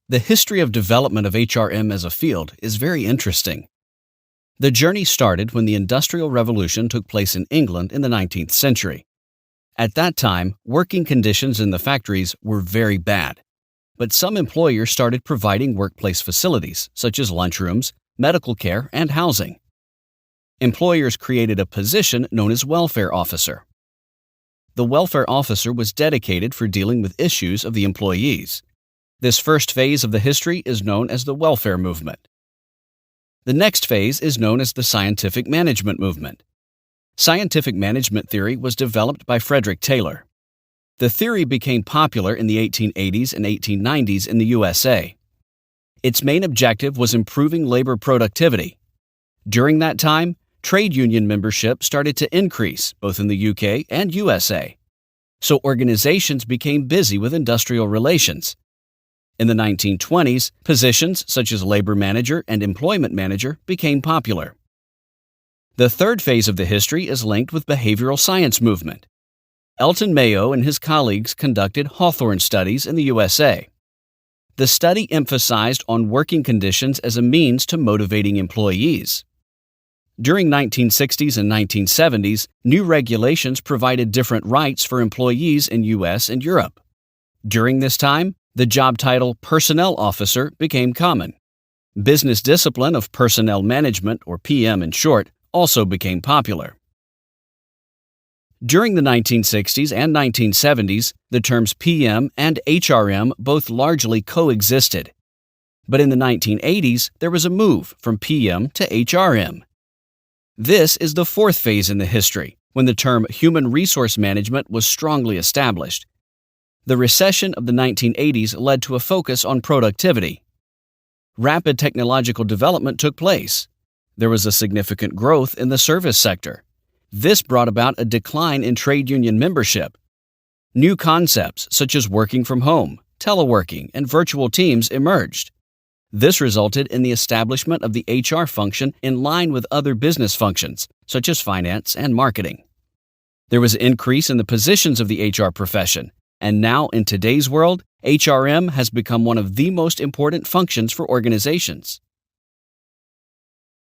The history of development of HRM as a field is very interesting. The journey started when the Industrial Revolution took place in England in the 19th century. At that time, working conditions in the factories were very bad, but some employers started providing workplace facilities such as lunchrooms, medical care, and housing. Employers created a position known as welfare officer. The welfare officer was dedicated for dealing with issues of the employees. This first phase of the history is known as the welfare movement. The next phase is known as the scientific management movement. Scientific management theory was developed by Frederick Taylor. The theory became popular in the 1880s and 1890s in the USA. Its main objective was improving labor productivity. During that time, trade union membership started to increase both in the UK and USA. So organizations became busy with industrial relations. In the 1920s, positions such as labor manager and employment manager became popular. The third phase of the history is linked with behavioral science movement. Elton Mayo and his colleagues conducted Hawthorne studies in the USA. The study emphasized on working conditions as a means to motivating employees. During 1960s and 1970s, new regulations provided different rights for employees in US and Europe. During this time, the job title personnel officer became common. Business discipline of personnel management, or PM in short, also became popular. During the 1960s and 1970s, the terms PM and HRM both largely coexisted. But in the 1980s, there was a move from PM to HRM. This is the fourth phase in the history, when the term human resource management was strongly established. The recession of the 1980s led to a focus on productivity. Rapid technological development took place. There was a significant growth in the service sector. This brought about a decline in trade union membership. New concepts such as working from home, teleworking, and virtual teams emerged. This resulted in the establishment of the HR function in line with other business functions, such as finance and marketing. There was an increase in the positions of the HR profession, and now in today's world, HRM has become one of the most important functions for organizations.